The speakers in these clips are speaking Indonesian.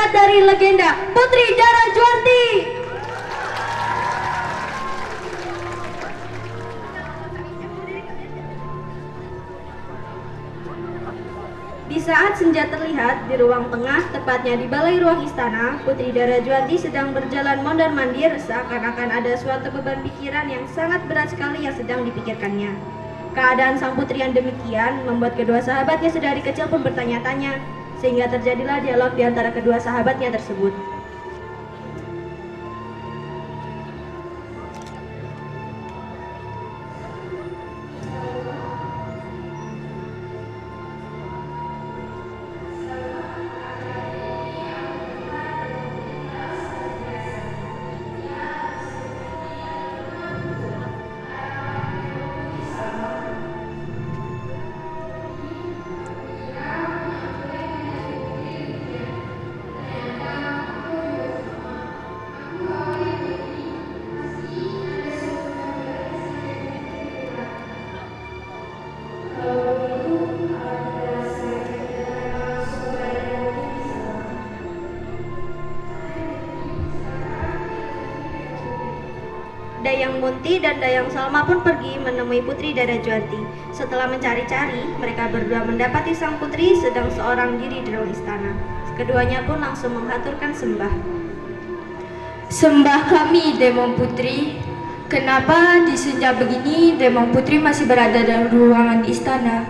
terlihat dari legenda Putri Dara Juanti. Di saat senja terlihat di ruang tengah, tepatnya di balai ruang istana, Putri Dara Juanti sedang berjalan mondar-mandir seakan-akan ada suatu beban pikiran yang sangat berat sekali yang sedang dipikirkannya. Keadaan sang putri yang demikian membuat kedua sahabatnya sedari kecil pun bertanya-tanya, sehingga terjadilah dialog di antara kedua sahabatnya tersebut. Dayang Munti dan Dayang Salma pun pergi menemui Putri Dara Juanti. Setelah mencari-cari, mereka berdua mendapati sang putri sedang seorang diri di ruang istana. Keduanya pun langsung menghaturkan sembah. Sembah kami, Demong Putri. Kenapa di senja begini Demong Putri masih berada dalam ruangan istana?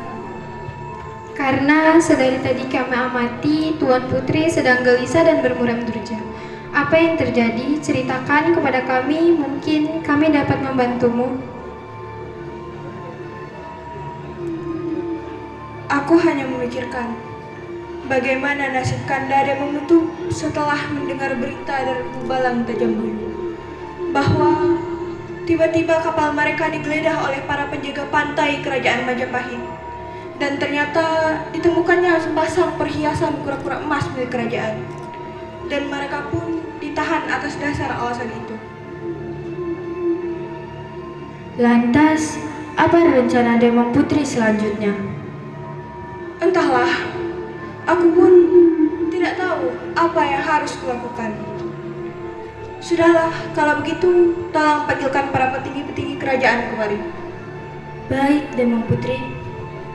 Karena sedari tadi kami amati Tuan Putri sedang gelisah dan bermuram durja. Apa yang terjadi? Ceritakan kepada kami, mungkin kami dapat membantumu. Aku hanya memikirkan bagaimana nasib Kanda Demong Nutup setelah mendengar berita dari Bubalang Tajam Bulu bahwa tiba-tiba kapal mereka digeledah oleh para penjaga pantai kerajaan Majapahit, dan ternyata ditemukannya sepasang perhiasan kura-kura emas milik kerajaan, dan mereka pun ditahan atas dasar alasan itu. Lantas, apa rencana Demong Putri selanjutnya? Entahlah, aku pun tidak tahu apa yang harus kulakukan. Sudahlah, kalau begitu, tolong panggilkan para petinggi-petinggi kerajaan kemari. Baik, Demong Putri.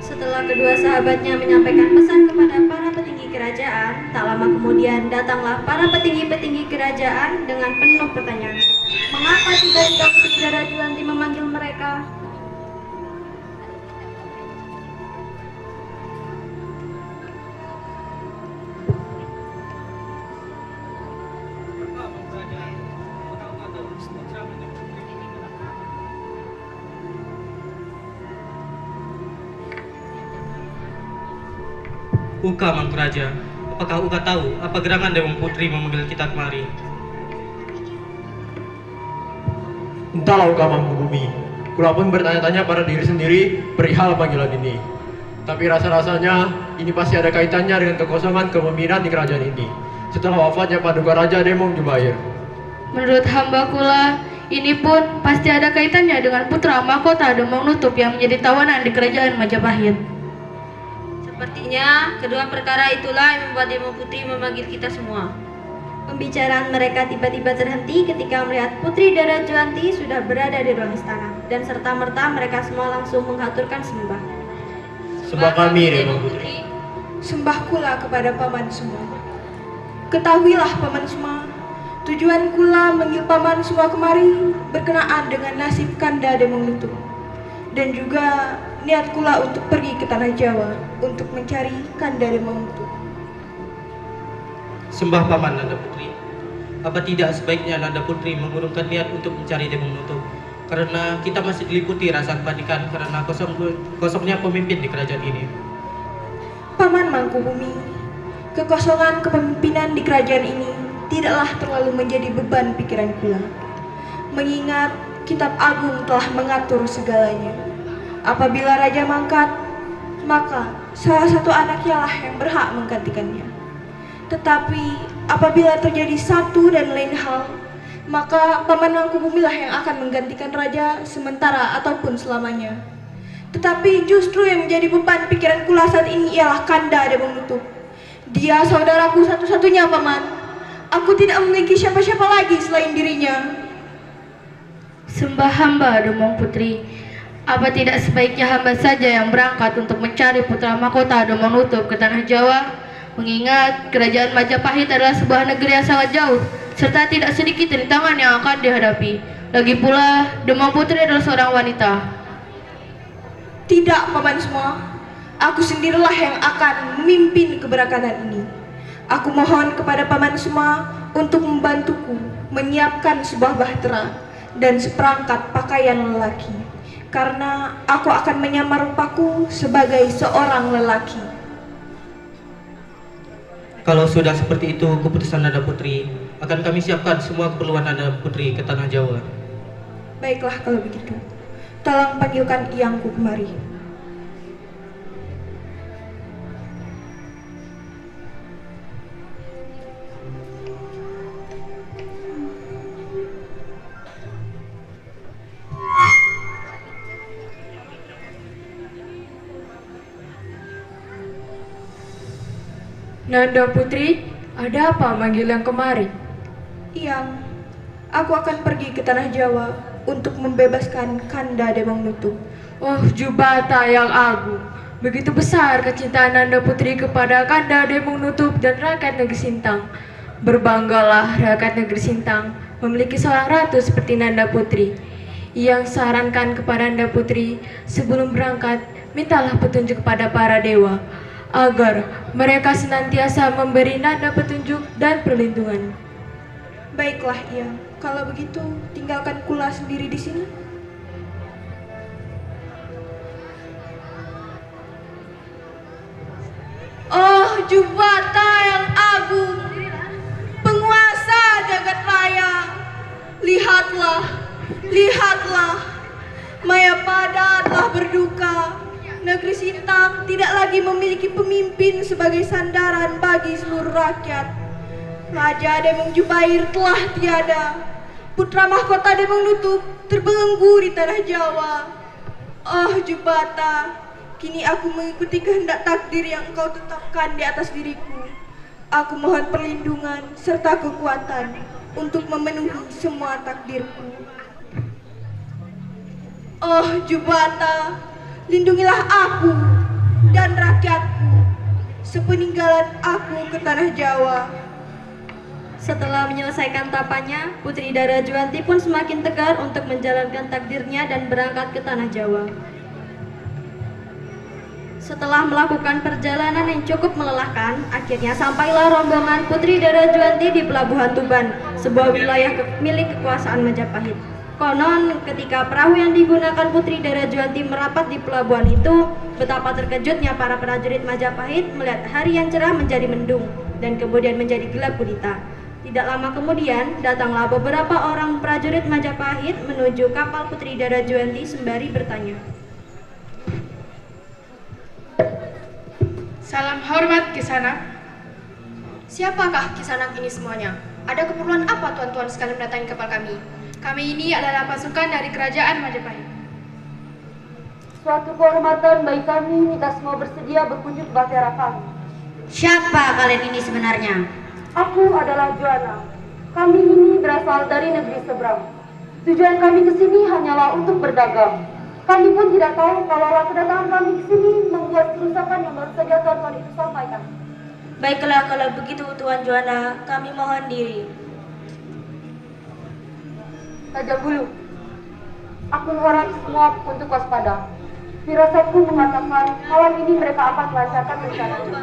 Setelah kedua sahabatnya menyampaikan pesan kepada para petinggi kerajaan, tak lama kemudian datanglah para petinggi-petinggi kerajaan dengan penuh pertanyaan. Mengapa tiba-tiba Putri Dara Juanti memanggil mereka? Uka Mangkuraja, apakah Uka tahu apa gerangan Demong Putri memanggil kita kemari? Entahlah Uka Mangkubumi, Kula pun bertanya-tanya pada diri sendiri perihal panggilan ini. Tapi rasa-rasanya ini pasti ada kaitannya dengan kekosongan kepemimpinan di kerajaan ini setelah wafatnya Paduka Raja Demong Jubair. Menurut hamba kula, ini pun pasti ada kaitannya dengan putra mahkota Demong Nutup yang menjadi tawanan di kerajaan Majapahit. Sepertinya kedua perkara itulah yang membuat Demong Putri memanggil kita semua. Pembicaraan mereka tiba-tiba terhenti ketika melihat Putri Dara Juanti sudah berada di ruang istana, dan serta-merta mereka semua langsung menghaturkan sembah. Sembah kami, Demong Putri. Sembah kula kepada paman semua. Ketahuilah paman semua, tujuan kula menggil paman semua kemari berkenaan dengan nasib Kanda Demong Nutup, dan juga niat kula untuk pergi ke tanah Jawa untuk mencari Kanda Demong Nutup. Sembah Paman Nanda Putri, apa tidak sebaiknya Nanda Putri mengurungkan niat untuk mencari Demong Nutup? Karena kita masih diliputi rasa kepanikan karena kosongnya pemimpin di kerajaan ini. Paman Mangkubumi, kekosongan kepemimpinan di kerajaan ini tidaklah terlalu menjadi beban pikiran kula, mengingat Kitab Agung telah mengatur segalanya. Apabila raja mangkat, maka salah satu anaknya lah yang berhak menggantikannya. Tetapi apabila terjadi satu dan lain hal, maka Paman Mangkubumi lah yang akan menggantikan raja sementara ataupun selamanya. Tetapi justru yang menjadi beban pikiran kula saat ini ialah Kanda Demong Nutup. Dia saudaraku satu-satunya, Paman. Aku tidak memiliki siapa-siapa lagi selain dirinya. Sembah hamba Demong Putri. Apa tidak sebaiknya hamba saja yang berangkat untuk mencari putra mahkota Demong Nutup ke tanah Jawa? Mengingat kerajaan Majapahit adalah sebuah negeri yang sangat jauh, serta tidak sedikit rintangan yang akan dihadapi. Lagi pula, Demong Putri adalah seorang wanita. Tidak, Paman semua. Aku sendirilah yang akan memimpin keberangkatan ini. Aku mohon kepada Paman semua untuk membantuku menyiapkan sebuah bahtera dan seperangkat pakaian lelaki, karena aku akan menyamar rupaku sebagai seorang lelaki. Kalau sudah seperti itu keputusan Nanda Putri, akan kami siapkan semua keperluan Nanda Putri ke tanah Jawa. Baiklah kalau begitu. Tolong panggilkan Iyangku kemari. Nanda Putri, ada apa manggil yang kemari? Iyang, aku akan pergi ke tanah Jawa untuk membebaskan Kanda Demong Nutup. Oh, Jubata yang agung. Begitu besar kecintaan Nanda Putri kepada Kanda Demong Nutup dan rakyat negeri Sintang. Berbanggalah rakyat negeri Sintang memiliki seorang ratu seperti Nanda Putri. Yang sarankan kepada Nanda Putri sebelum berangkat, mintalah petunjuk kepada para dewa, agar mereka senantiasa memberi Nanda petunjuk dan perlindungan. Baiklah, Iyang. Kalau begitu, tinggalkan Kula sendiri di sini. Oh, Jubata yang agung, penguasa jagat raya. Lihatlah, lihatlah. Mayapada telah berduka. Negeri Sintang tidak lagi memiliki pemimpin sebagai sandaran bagi seluruh rakyat. Raja Demong Jubair telah tiada. Putra mahkota Demong Nutup terbelenggu di tanah Jawa. Oh Jubata, kini aku mengikuti kehendak takdir yang engkau tetapkan di atas diriku. Aku mohon perlindungan serta kekuatan untuk memenuhi semua takdirku. Oh Jubata, lindungilah aku dan rakyatku sepeninggalan aku ke tanah Jawa. Setelah menyelesaikan tapanya, Putri Dara Juwanti pun semakin tegar untuk menjalankan takdirnya dan berangkat ke tanah Jawa. Setelah melakukan perjalanan yang cukup melelahkan, akhirnya sampailah rombongan Putri Dara Juwanti di Pelabuhan Tuban, sebuah wilayah milik kekuasaan Majapahit. Konon, ketika perahu yang digunakan Putri Dara Juwanti merapat di pelabuhan itu, betapa terkejutnya para prajurit Majapahit melihat hari yang cerah menjadi mendung dan kemudian menjadi gelap gulita. Tidak lama kemudian, datanglah beberapa orang prajurit Majapahit menuju kapal Putri Dara Juwanti sembari bertanya. Salam hormat Kisanak. Siapakah Kisanak ini semuanya? Ada keperluan apa tuan-tuan sekalian mendatangi kapal kami? Kami ini adalah pasukan dari kerajaan Majapahit. Suatu kehormatan bagi kami jika semua bersedia berkunjung ke bahtera kami. Siapa kalian ini sebenarnya? Aku adalah Juana. Kami ini berasal dari negeri seberang. Tujuan kami ke sini hanyalah untuk berdagang. Kami pun tidak tahu kalau kedatangan kami ke sini membuat kerusakan yang baru saja tuan-tuan itu sampaikan. Baiklah kalau begitu Tuan Juana, kami mohon diri. Raja Bulu, aku mengharap semua untuk waspada. Firasatku mengatakan malam ini mereka akan melancarkan rencana itu,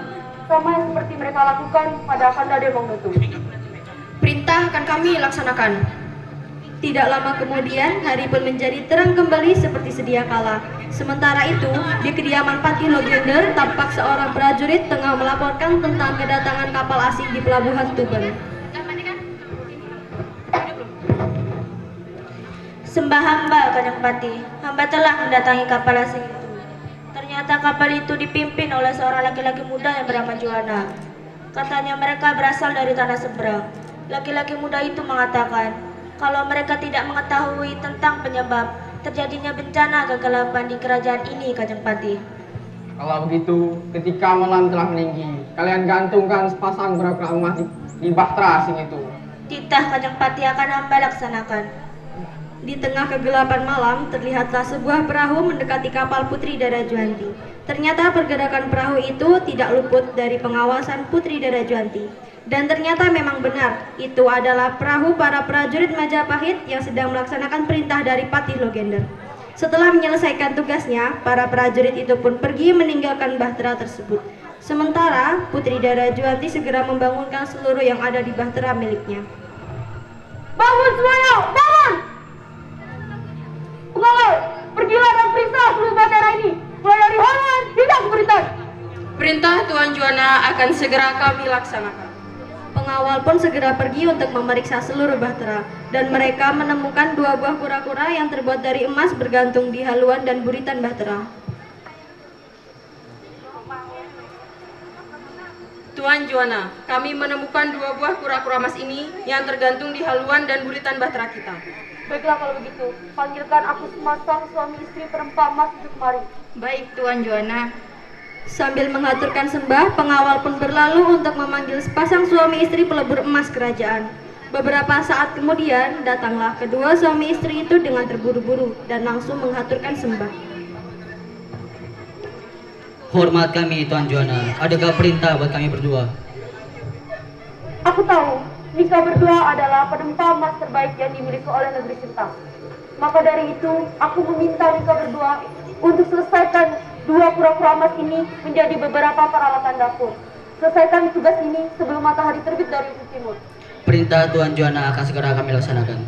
sama yang seperti mereka lakukan pada Kanda Demong Nutup. Perintah akan kami laksanakan. Tidak lama kemudian, hari pun menjadi terang kembali seperti sedia kala. Sementara itu, di kediaman Patih Logender, tampak seorang prajurit tengah melaporkan tentang kedatangan kapal asing di Pelabuhan Tuban. Sembah hamba Kanjeng Patih, hamba telah mendatangi kapal asing itu. Ternyata kapal itu dipimpin oleh seorang laki-laki muda yang bernama Juana. Katanya mereka berasal dari tanah seberang. Laki-laki muda itu mengatakan kalau mereka tidak mengetahui tentang penyebab terjadinya bencana kegelapan di kerajaan ini, Kanjeng Patih. Kalau begitu, ketika malam telah meninggi, kalian gantungkan sepasang kura-kura emas di bahtera asing itu. Titah Kanjeng Pati akan hamba laksanakan. Di tengah kegelapan malam, terlihatlah sebuah perahu mendekati kapal Putri Darajuanti. Ternyata pergerakan perahu itu tidak luput dari pengawasan Putri Darajuanti. Dan ternyata memang benar, itu adalah perahu para prajurit Majapahit yang sedang melaksanakan perintah dari Patih Logender. Setelah menyelesaikan tugasnya, para prajurit itu pun pergi meninggalkan bahtera tersebut. Sementara, Putri Darajuanti segera membangunkan seluruh yang ada di bahtera miliknya. Bangun semuanya, bangun! Pengawal, pergilah dan periksa seluruh bahtera ini, mulai dari haluan hingga ke buritan. Perintah Tuan Juana akan segera kami laksanakan. Pengawal pun segera pergi untuk memeriksa seluruh bahtera, dan mereka menemukan 2 buah kura-kura yang terbuat dari emas bergantung di haluan dan buritan bahtera. Tuan Juana, kami menemukan 2 buah kura-kura emas ini yang tergantung di haluan dan buritan bahtera kita. Baiklah kalau begitu, panggilkan aku sepasang suami istri perempat emas itu kemari. Baik Tuan Juana. Sambil mengaturkan sembah, pengawal pun berlalu untuk memanggil sepasang suami istri pelebur emas kerajaan. Beberapa saat kemudian, datanglah kedua suami istri itu dengan terburu-buru dan langsung mengaturkan sembah. Hormat kami, Tuan Juana. Adakah perintah buat kami berdua? Aku tahu, Nika berdua adalah penempa emas terbaik yang dimiliki oleh negeri Sintang. Maka dari itu, aku meminta Nika berdua untuk selesaikan 2 kura-kura emas ini menjadi beberapa peralatan dapur. Selesaikan tugas ini sebelum matahari terbit dari ufuk timur. Perintah Tuan Juana akan segera kami laksanakan.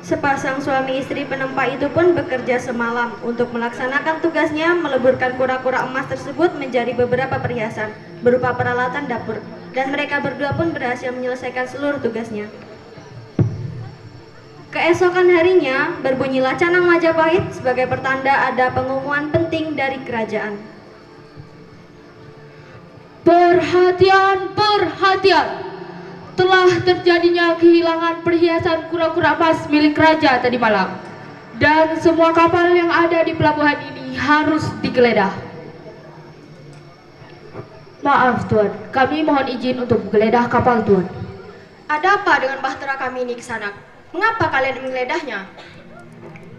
Sepasang suami istri penempa itu pun bekerja semalam untuk melaksanakan tugasnya meleburkan kura-kura emas tersebut menjadi beberapa perhiasan berupa peralatan dapur, dan mereka berdua pun berhasil menyelesaikan seluruh tugasnya. Keesokan harinya, berbunyilah canang Majapahit sebagai pertanda ada pengumuman penting dari kerajaan. Perhatian, perhatian! Telah terjadinya kehilangan perhiasan kura-kura emas milik raja tadi malam. Dan semua kapal yang ada di pelabuhan ini harus digeledah. Maaf Tuan, kami mohon izin untuk menggeledah kapal Tuan. Ada apa dengan bahtera kami ini Kisanak? Mengapa kalian menggeledahnya?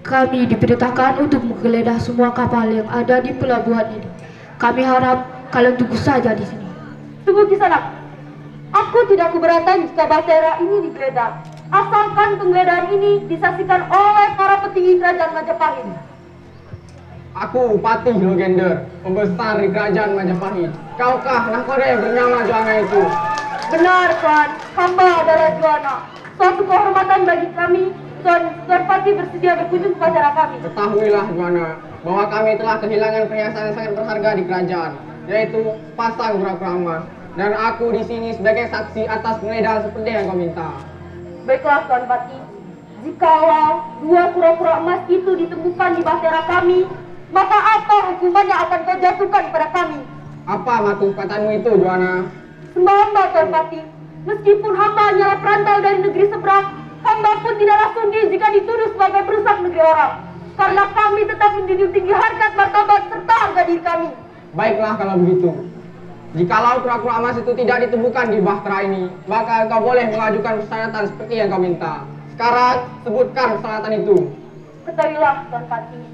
Kami diperintahkan untuk menggeledah semua kapal yang ada di pelabuhan ini. Kami harap kalian tunggu saja di sini. Tunggu Kisanak. Aku tidak keberatan jika bahtera ini digeledah, asalkan penggeledahan ini disaksikan oleh para petinggi kerajaan Majapahit. Aku Patih Logender, pembesar di kerajaan Majapahit. Kaukah nahkoda yang bernama Juana itu? Benar Tuan, hamba adalah Juana. Suatu kehormatan bagi kami, Tuan Patih bersedia berkunjung ke acara kami. Ketahuilah Juana, bahwa kami telah kehilangan perhiasan yang sangat berharga di kerajaan, yaitu pasang kura-kura emas. Dan aku di sini sebagai saksi atas penggeledahan seperti yang kau minta. Baiklah Tuan Patih, jikalau 2 kura-kura emas itu ditemukan di bahtera kami, maka apa hukumannya akan kau jatuhkan pada kami? Apa maksud katamu itu, Juana? Sembah hamba Tuan Patih, meskipun hamba hanyalah perantau dari negeri seberang, hamba pun tidaklah sudi jika dituduh sebagai perusak negeri orang. Karena kami tetap menjunjung tinggi harkat martabat serta harga diri kami. Baiklah kalau begitu. Jikalau kura-kura emas itu tidak ditemukan di bahtera ini, maka kau boleh mengajukan persyaratan seperti yang kau minta. Sekarang sebutkan persyaratan itu. Ketahuilah Tuan Patih,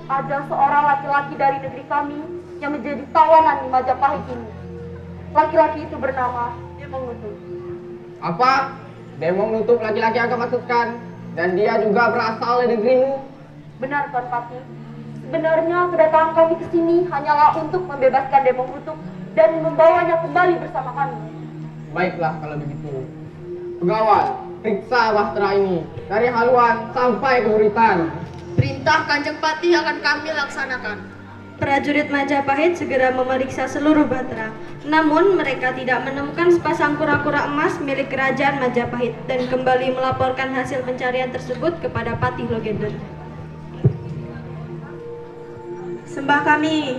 ada seorang laki-laki dari negeri kami yang menjadi tawanan di Majapahit ini. Laki-laki itu bernama Demong Nutup. Apa? Demong Nutup laki-laki yang kau maksudkan? Dan dia juga berasal dari negerimu? Benar Tuan Patih. Sebenarnya kedatangan kami ke sini hanyalah untuk membebaskan Demong Nutup dan membawanya kembali bersama kami. Baiklah kalau begitu. Pegawai, periksa bahtera ini dari haluan sampai ke buritan. Perintah Kanjeng Patih akan kami laksanakan. Prajurit Majapahit segera memeriksa seluruh bahtera. Namun mereka tidak menemukan sepasang kura-kura emas milik kerajaan Majapahit dan kembali melaporkan hasil pencarian tersebut kepada Patih Logender. Sembah kami,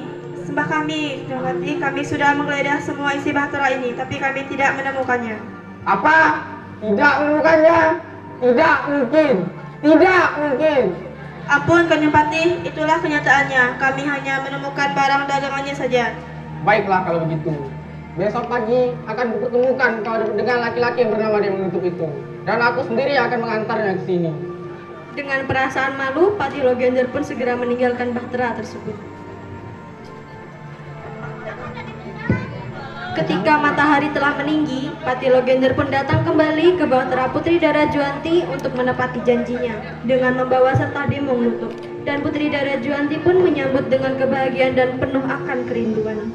kami sudah menggeledah semua isi bahtera ini, tapi kami tidak menemukannya. Apa? Tidak menemukannya? Tidak mungkin. Tidak mungkin. Ampun Kanjeng Patih, itulah kenyataannya. Kami hanya menemukan barang dagangannya saja. Baiklah kalau begitu. Besok pagi akan kupertemukan kau dengan laki-laki yang bernama Demong Nutup itu. Dan aku sendiri akan mengantarnya ke sini. Dengan perasaan malu, Patih Logender pun segera meninggalkan bahtera tersebut. Ketika matahari telah meninggi, Patih Logender pun datang kembali ke bahtera Putri Dara Juanti untuk menepati janjinya dengan membawa serta Demong Nutup. Dan Putri Dara Juanti pun menyambut dengan kebahagiaan dan penuh akan kerinduan.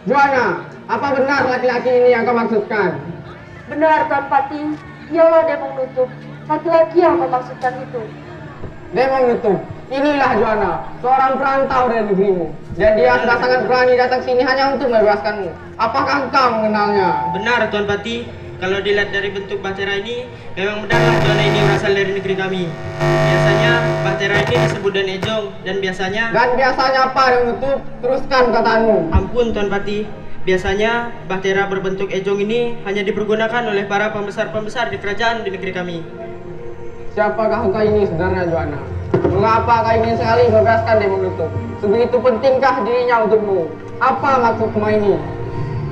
Juana, apa benar laki-laki ini yang kau maksudkan? Benar Tuan Patih, dialah Demong Nutup. Laki-laki yang kau maksudkan itu. Demong Nutup, inilah Juana, seorang perantau dari negerimu. Dan dia sudah sangat berani datang sini hanya untuk membebaskanmu. Apakah engkau mengenalnya? Benar Tuan Patih, kalau dilihat dari bentuk bahtera ini, memang benarlah Juana ini berasal dari negeri kami. Biasanya bahtera ini disebut Dan Ejong, dan biasanya apa Demong Nutup? Teruskan perkataanmu. Ampun Tuan Patih, biasanya bahtera berbentuk ejong ini hanya dipergunakan oleh para pembesar-pembesar di kerajaan di negeri kami. Siapakah engkau ini sebenarnya Juana? Mengapa kau ingin sekali membebaskan Demong Nutup? Sebegitu pentingkah dirinya untukmu? Apa maksud semua ini?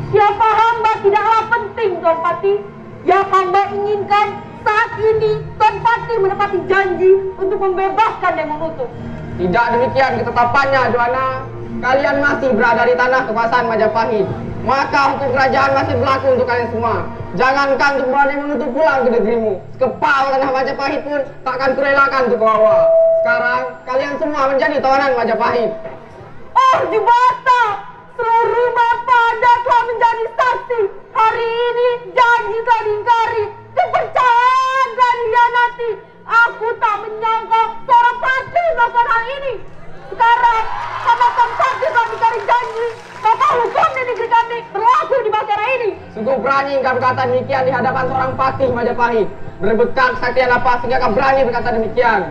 Siapa hamba tidaklah penting Tuan Patih. Yang hamba inginkan saat ini Tuan Patih menepati janji untuk membebaskan Demong Nutup. Tidak demikian ketetapannya Juana. Kalian masih berada di tanah kekuasaan Majapahit. Maka hukum kerajaan masih berlaku untuk kalian semua. Jangankan untuk berani menutup pulang ke negerimu, kepala tanah Majapahit pun takkan kurelakan untuk bawa. Sekarang kalian semua menjadi tawanan Majapahit. Oh Jubata, seluruh bapa Anda telah menjadi saksi. Hari ini janji telah diingkari, kepercayaan telah dikhianati. Aku tak menyangka seorang patih melakukan hal ini. Sekarang karena Tuan Patih telah mencari janji, maka hukum di negeri kami berlaku di bahtera ini. Sungguh berani engkau berkata demikian di hadapan seorang patih Majapahit. Berbekal kesaktian apa sehingga kau berani berkata demikian?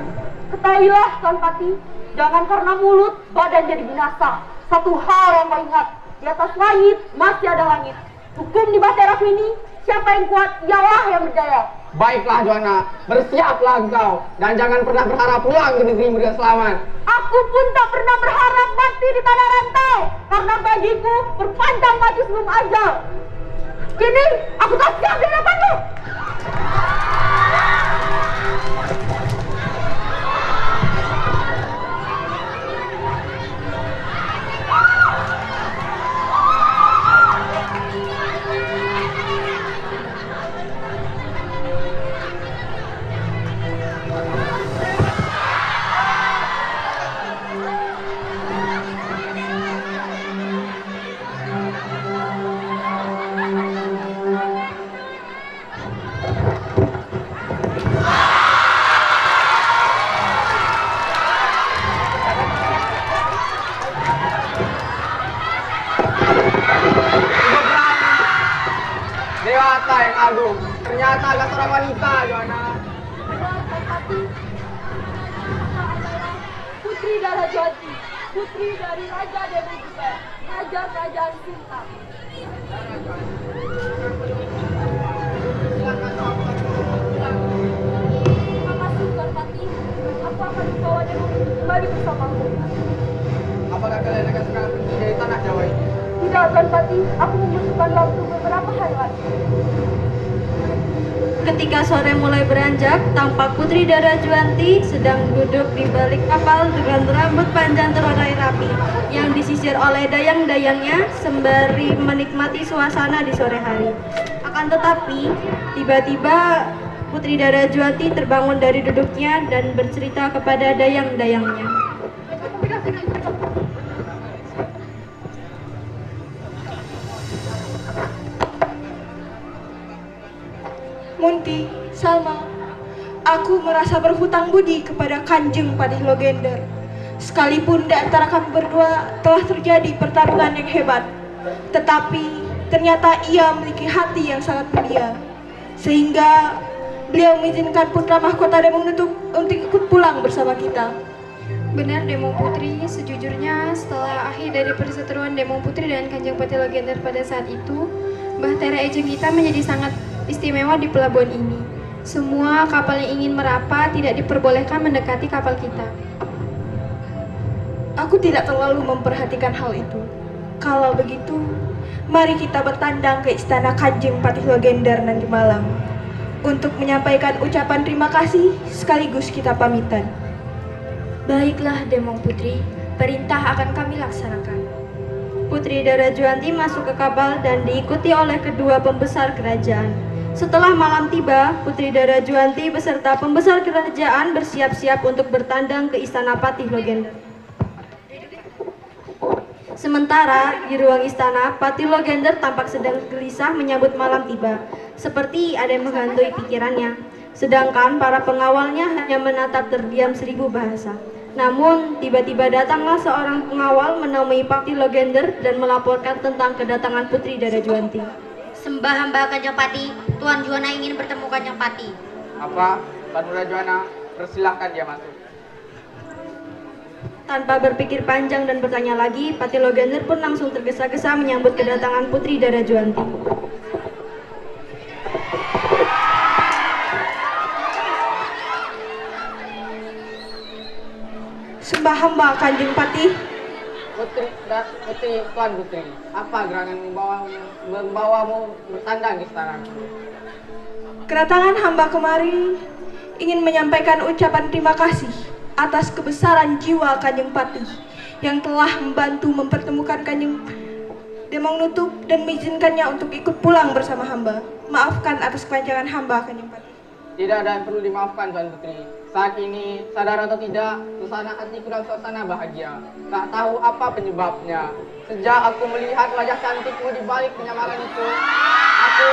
Ketahuilah Tuan Patih, jangan karena mulut badan jadi binasa. Satu hal yang kau ingat, di atas langit masih ada langit. Hukum di bahteraku ini, siapa yang kuat, ialah yang berjaya. Baiklah Juana, bersiaplah engkau dan jangan pernah berharap pulang ke negerimu dengan selamat. Aku pun tak pernah berharap mati di tanah rantau, karena bagiku berpanjang mati sebelum ajal. Kini aku tak siap di hadapanmu. Dewata yang agung, ternyata agak seorang wanita, Juana. Putri Dara Juanti, putri dari Raja Demong Nutup, Raja Kerajaan Sintang. Terima kasih Tuan Patih, aku akan membawa Demong Nutup kembali bersamaku. Apakah kalian akan sekarang pergi dari tanah Jawa ini? Tidak Tuan Patih, aku membutuhkan waktu beberapa hari lagi. Ketika sore mulai beranjak, tampak Putri Dara Juanti sedang duduk di balik kapal dengan rambut panjang terurai rapi yang disisir oleh dayang-dayangnya sembari menikmati suasana di sore hari. Akan tetapi, tiba-tiba Putri Dara Juanti terbangun dari duduknya dan bercerita kepada dayang-dayangnya. Munti, Salma, aku merasa berhutang budi kepada Kanjeng Patih Logender. Sekalipun di antara kami berdua telah terjadi pertarungan yang hebat, tetapi ternyata ia memiliki hati yang sangat mulia, sehingga beliau mengizinkan putra mahkota Demong Nutup untuk ikut pulang bersama kita. Benar Demong Putri, sejujurnya setelah akhir dari perseteruan Demong Putri dan Kanjeng Patih Logender pada saat itu, bahtera ejong kita menjadi sangat istimewa di pelabuhan ini. Semua kapal yang ingin merapat tidak diperbolehkan mendekati kapal kita. Aku tidak terlalu memperhatikan hal itu. Kalau begitu, mari kita bertandang ke istana Kanjeng Patih Logender nanti malam untuk menyampaikan ucapan terima kasih sekaligus kita pamitan. Baiklah Demong Putri, perintah akan kami laksanakan. Putri Dara Juanti masuk ke kapal dan diikuti oleh kedua pembesar kerajaan. Setelah malam tiba, Putri Dara Juanti beserta pembesar kerajaan bersiap-siap untuk bertandang ke istana Patih Logender. Sementara di ruang istana, Patih Logender tampak sedang gelisah menyambut malam tiba, seperti ada yang menghantui pikirannya. Sedangkan para pengawalnya hanya menatap terdiam 1000 bahasa. Namun, tiba-tiba datanglah seorang pengawal menemui Patih Logender dan melaporkan tentang kedatangan Putri Dara Juanti. Sembah hamba Kanjeng Patih, Tuan Juana ingin bertemu Kanjeng Patih. Apa? Tuan Dara Juana, persilahkan dia masuk. Tanpa berpikir panjang dan bertanya lagi, Patih Logender pun langsung tergesa-gesa menyambut kedatangan Putri Dara Juanti. Sembah hamba Kanjeng Patih. Putri, Tuan Putri, apa gerangan membawamu bertandang di istana? Kedatangan hamba kemari ingin menyampaikan ucapan terima kasih atas kebesaran jiwa Kanjeng Patih yang telah membantu mempertemukan Kanjeng Demong Nutup dan mengizinkannya untuk ikut pulang bersama hamba. Maafkan atas kelancangan hamba, Kanjeng Patih. Tidak ada yang perlu dimaafkan, Tuan Putri. Saat ini, sadar atau tidak, suasana hatiku dan suasana bahagia. Tak tahu apa penyebabnya. Sejak aku melihat wajah cantikmu di balik kenyamanan itu, aku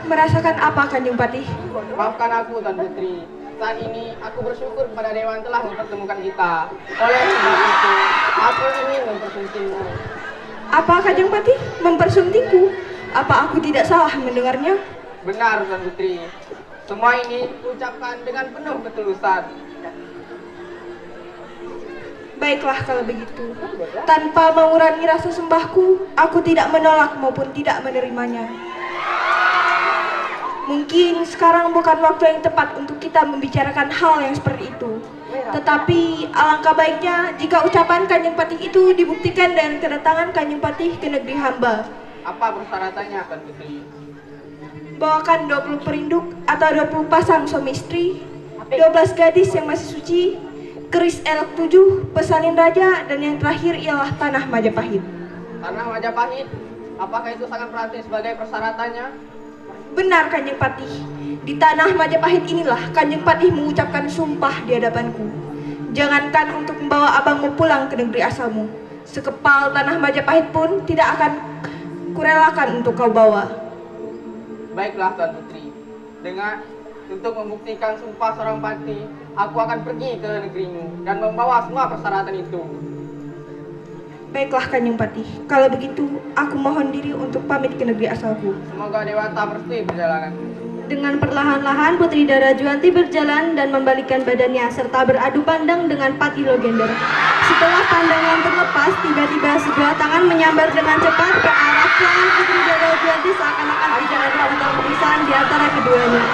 merasakan apa, Kanjeng Patih? Maafkan aku, Tuan Putri. Saat ini, aku bersyukur kepada Dewa yang telah mempertemukan kita. Oleh sebab itu, aku ingin mempersuntingmu. Apa, Kanjeng Patih? Mempersuntingku? Apa aku tidak salah mendengarnya? Benar, Tuan Putri. Semua ini kuucapkan dengan penuh ketulusan. Baiklah kalau begitu. Tanpa mengurangi rasa sembahku, aku tidak menolak maupun tidak menerimanya. Mungkin sekarang bukan waktu yang tepat untuk kita membicarakan hal yang seperti itu. Tetapi alangkah baiknya jika ucapan Kanjeng Patih itu dibuktikan dengan kedatangan Kanjeng Patih ke negeri hamba. Apa persyaratannya, Tuan Putri? Bawakan 20 perinduk atau 20 pasang suami istri, 12 gadis yang masih suci, keris elok 7, pesalin raja, dan yang terakhir ialah tanah Majapahit. Tanah Majapahit? Apakah itu sangat penting sebagai persyaratannya? Benar, Kanjeng Patih. Di tanah Majapahit inilah Kanjeng Patih mengucapkan sumpah di hadapanku. Jangankan untuk membawa abangmu pulang ke negeri asalmu, sekepal tanah Majapahit pun tidak akan kurelakan untuk kau bawa. Baiklah, Tuan Putri. Untuk membuktikan sumpah seorang patih, aku akan pergi ke negerimu dan membawa semua persyaratan itu. Baiklah, Kanjeng Patih. Kalau begitu, aku mohon diri untuk pamit ke negeri asalku. Semoga Dewata merestui perjalanan. Dengan perlahan-lahan Putri Dara Juanti berjalan dan membalikkan badannya serta beradu pandang dengan Patih Logender. Setelah pandangan terlepas, tiba-tiba sebuah tangan menyambar dengan cepat ke arah tangan Putri Dara Juanti seakan-akan ada perpisahan di antara keduanya.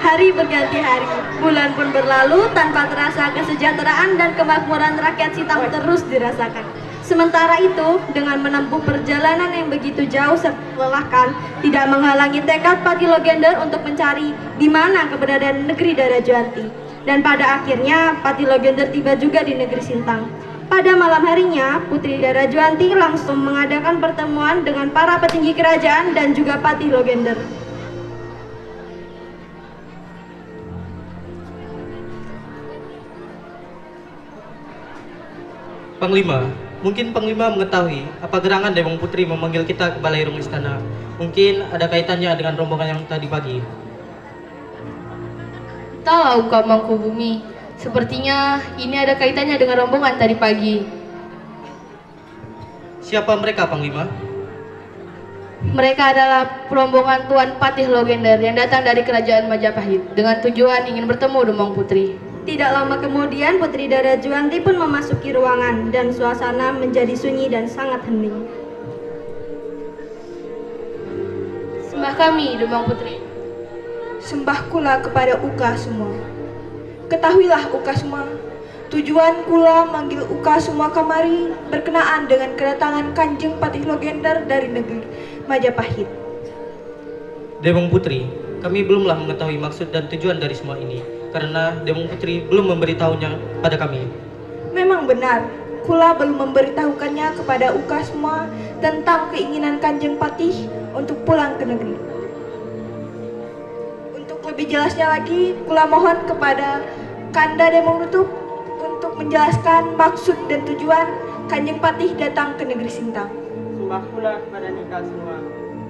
Hari berganti hari, bulan pun berlalu tanpa terasa kesejahteraan dan kemakmuran rakyat Sintang terus dirasakan. Sementara itu, dengan menempuh perjalanan yang begitu jauh serta melelahkan, tidak menghalangi tekad Patih Logender untuk mencari di mana keberadaan negeri Dara Juanti. Dan pada akhirnya, Patih Logender tiba juga di negeri Sintang. Pada malam harinya, Putri Dara Juanti langsung mengadakan pertemuan dengan para petinggi kerajaan dan juga Patih Logender. Panglima, mungkin Panglima mengetahui apa gerangan Demong Putri memanggil kita ke Balairung Istana. Mungkin ada kaitannya dengan rombongan yang tadi pagi. Tahu kau Mangkubumi, sepertinya ini ada kaitannya dengan rombongan tadi pagi. Siapa mereka, Panglima? Mereka adalah rombongan Tuan Patih Logender yang datang dari kerajaan Majapahit dengan tujuan ingin bertemu Demong Putri. Tidak lama kemudian Putri Dara Juanti pun memasuki ruangan dan suasana menjadi sunyi dan sangat hening. Sembah kami, Demang Putri. Sembah kula kepada Uka semua. Ketahuilah Uka semua, tujuan kula manggil Uka semua kamari berkenaan dengan kedatangan Kanjeng Patih Logender dari negeri Majapahit. Demang Putri, kami belumlah mengetahui maksud dan tujuan dari semua ini, karena Demang Putri belum memberitahunya pada kami. Memang benar, kula belum memberitahukannya kepada Uka semua tentang keinginan Kanjeng Patih untuk pulang ke negeri. Untuk lebih jelasnya lagi, kula mohon kepada Kanda Demang Nutup untuk menjelaskan maksud dan tujuan Kanjeng Patih datang ke negeri Sintang. Sembah pula kepada Nika semua.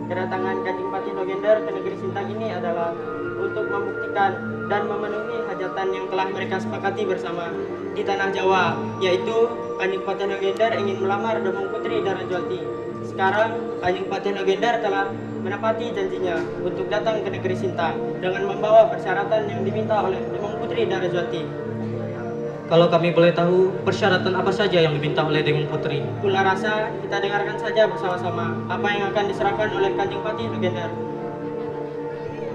Kedatangan Kanjeng Patih Logender ke negeri Sintang ini adalah untuk membuktikan dan memenuhi hajatan yang telah mereka sepakati bersama di tanah Jawa, yaitu Kanjeng Patih Logender ingin melamar Demang Putri Darajawati. Sekarang Kanjeng Patih Logender telah menepati janjinya untuk datang ke negeri Sintang dengan membawa persyaratan yang diminta oleh Demang Putri Darajawati. Kalau kami boleh tahu, persyaratan apa saja yang diminta oleh Demang Putri? Kula rasa kita dengarkan saja bersama-sama apa yang akan diserahkan oleh Kanjeng Patih Logender.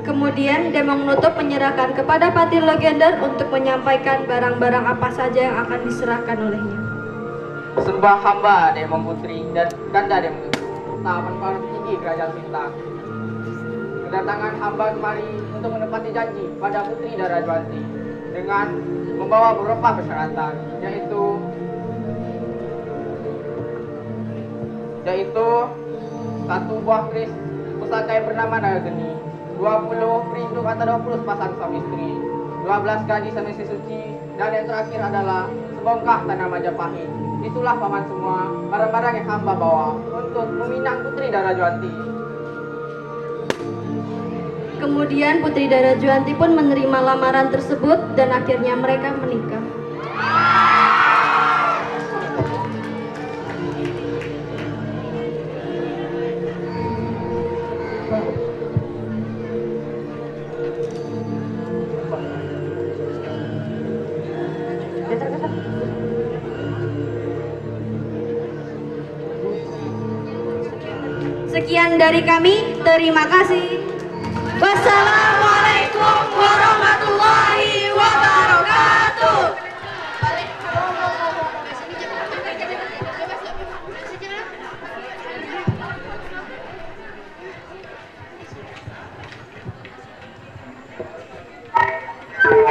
Kemudian Demang Nutup menyerahkan kepada Patih Logender untuk menyampaikan barang-barang apa saja yang akan diserahkan olehnya. Sembah hamba Demang Putri dan Kanda Demang Nutup, tahapan para petinggi kerajaan Sintang. Kedatangan hamba kemari untuk menepati janji pada Putri Darajawati dengan membawa beberapa persyaratan, yaitu satu buah keris pusaka yang bernama Naga Geni, 20 perinduk atau 20 sepasang suami istri, 12 gadis sama istri suci, dan yang terakhir adalah sebongkah tanah Majapahit. Itulah paman semua barang-barang yang hamba bawa untuk meminang Putri Darajawati. Kemudian Putri Darajawati pun menerima lamaran tersebut dan akhirnya mereka menikah. Sekian dari kami, terima kasih. Wassalamualaikum warahmatullahi wabarakatuh.